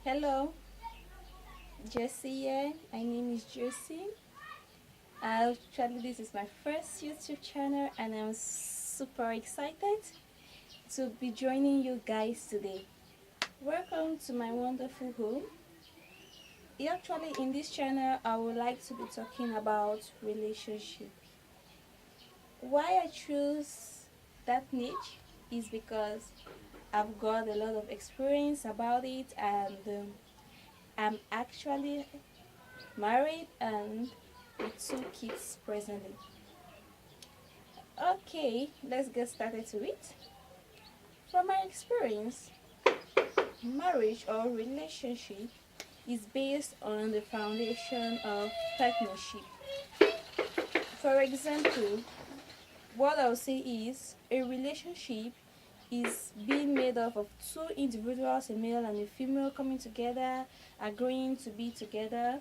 Hello, Jessie here. My name is Jessie. Actually, this is my first YouTube channel, and I'm super excited to be joining you guys today. Welcome to my wonderful home. Actually, in this channel, I would like to be talking about relationship. Why I choose that niche is because I've got a lot of experience about it, and I'm actually married and with two kids presently. Okay, let's get started to it. From my experience, marriage or relationship is based on the foundation of partnership. For example, what I'll say is a relationship is being made up of two individuals, a male and a female, coming together, agreeing to be together.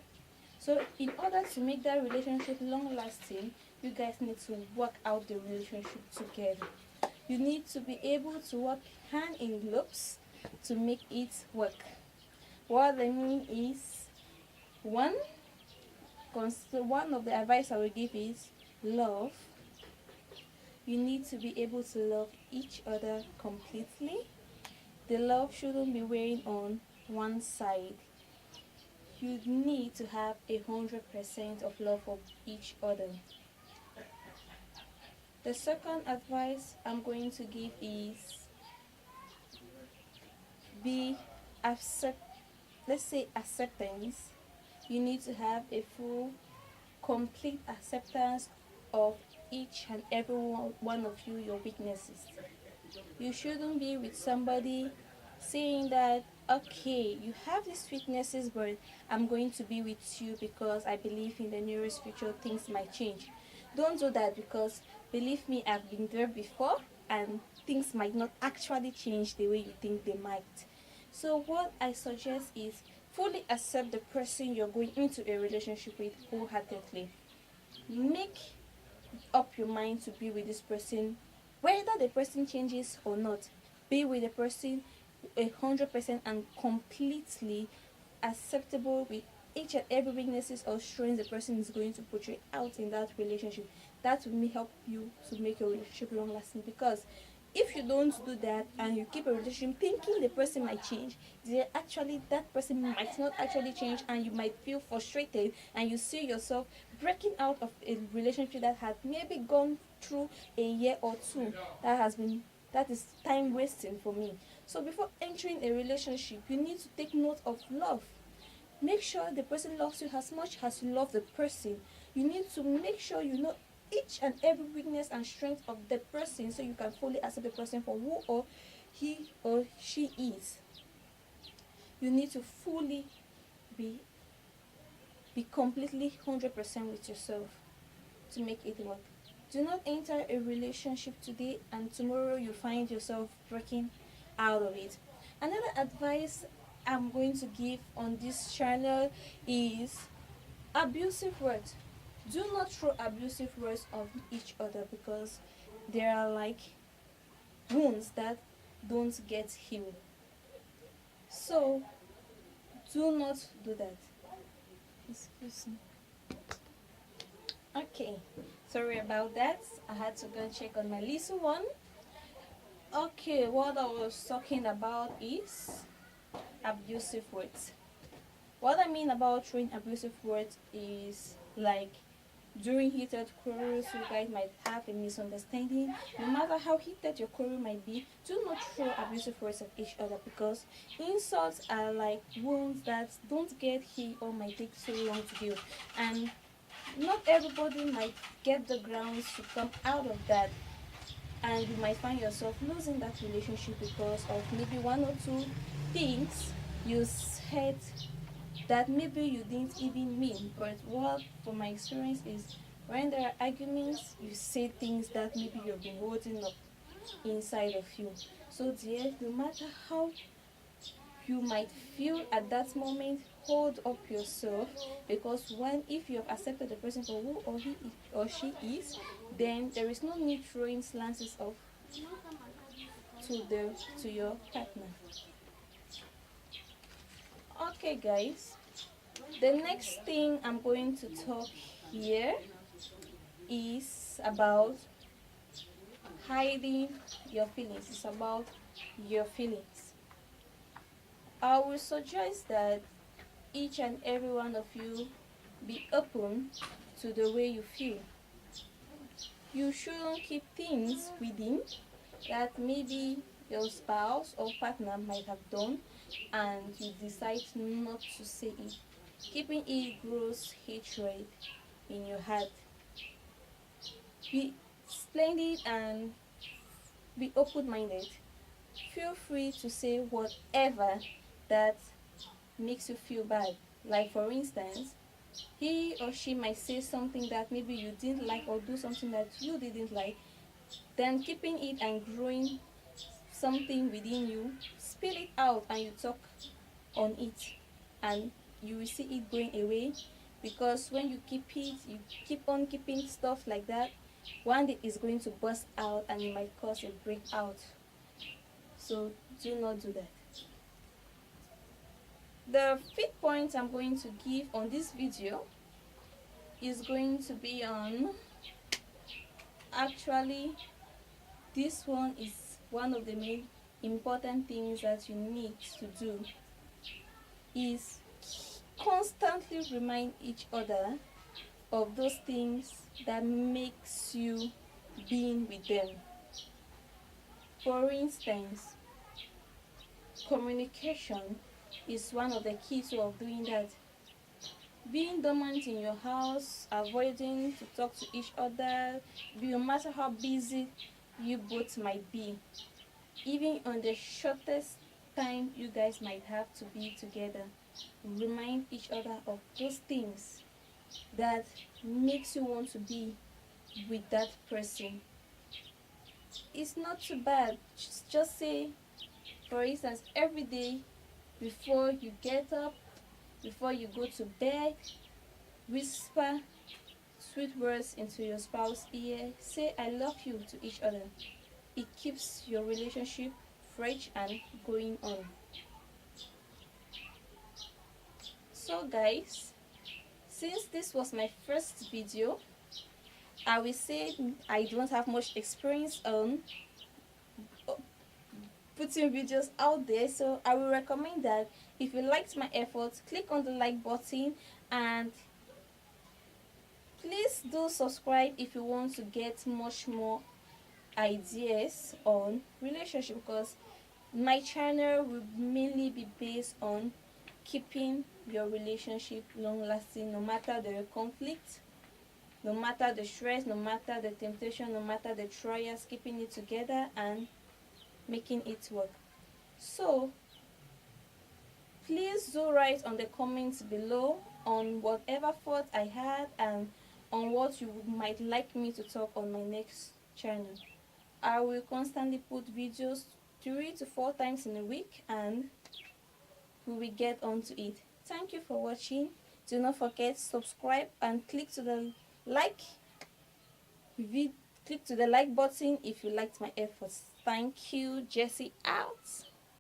So in order to make that relationship long lasting, you guys need to work out the relationship together. You need to be able to work hand in gloves to make it work. What I mean is, one, one of the advice I will give is love. You need to be able to love each other completely. The love shouldn't be wearing on one side. You need to have 100% of love for each other. The second advice I'm going to give is be accept let's say acceptance. You need to have a full complete acceptance of each and every one of you, your weaknesses. You shouldn't be with somebody saying that, okay, you have these weaknesses, but I'm going to be with you because I believe in the nearest future things might change. Don't do that, because believe me, I've been there before, and things might not actually change the way you think they might. So what I suggest is fully accept the person you're going into a relationship with wholeheartedly. Make up your mind to be with this person, whether the person changes or not. Be with the person 100% and completely acceptable with each and every weaknesses or strengths the person is going to portray out in that relationship. That will help you to make your relationship long lasting, because if you don't do that and you keep a relationship thinking the person might change, actually that person might not actually change, and you might feel frustrated and you see yourself breaking out of a relationship that had maybe gone through a year or two. That is time wasting for me. So before entering a relationship, you need to take note of love. Make sure the person loves you as much as you love the person. You need to make sure you know each and every weakness and strength of the person, so you can fully accept the person for who or he or she is. You need to fully be completely 100% with yourself to make it work. Do not enter a relationship today and tomorrow you find yourself breaking out of it. Another advice I'm going to give on this channel is abusive words. Do not throw abusive words on each other, because they are like wounds that don't get healed. So do not do that. Excuse me. Okay, sorry about that. I had to go and check on my little one. Okay, what I was talking about is abusive words. What I mean about throwing abusive words is like during heated quarrels, you guys might have a misunderstanding. No matter how heated your quarrel might be, do not throw abusive words at each other, because insults are like wounds that don't get healed or might take so long to heal. And not everybody might get the grounds to come out of that, and you might find yourself losing that relationship because of maybe one or two things you said that maybe you didn't even mean. But what from my experience is, when there are arguments, you say things that maybe you've been holding up inside of you. So dear, no matter how you might feel at that moment, hold up yourself, because when if you have accepted the person for who or he or she is, then there is no need throwing slances off to your partner. Okay, guys, the next thing I'm going to talk here is about hiding your feelings. It's about your feelings. I will suggest that each and every one of you be open to the way you feel. You shouldn't keep things within that maybe your spouse or partner might have done and you decide not to say it. Keeping it grows hatred in your heart. Be splendid and be open minded. Feel free to say whatever that makes you feel bad. Like, for instance, he or she might say something that maybe you didn't like or do something that you didn't like. Then keeping it and growing something within you, spill it out and you talk on it, and you will see it going away. Because when you keep it, you keep on keeping stuff like that, one day it's going to burst out and it might cause a breakout. So do not do that. The fifth point I'm going to give on this video is going to be on, actually this one is one of the main important things that you need to do, is constantly remind each other of those things that makes you being with them. For instance, communication is one of the keys of doing that. Being dormant in your house, avoiding to talk to each other, no matter how busy you both might be, even on the shortest time you guys might have to be together, remind each other of those things that makes you want to be with that person. It's not too bad. Just say, for instance, every day before you get up, before you go to bed, whisper sweet words into your spouse's ear. Say I love you to each other. It keeps your relationship fresh and going on. So guys, since this was my first video, I will say I don't have much experience on putting videos out there, so I will recommend that if you liked my efforts, click on the like button, and please do subscribe if you want to get much more ideas on relationship, because my channel will mainly be based on keeping your relationship long lasting, no matter the conflict, no matter the stress, no matter the temptation, no matter the trials, keeping it together and making it work. So please do write on the comments below on whatever thought I had and on what you might like me to talk on my next channel. I will constantly put videos 3 to 4 times in a week and we will get onto it. Thank you for watching. Do not forget subscribe and click to the like button if you liked my efforts. Thank you. Jessie out.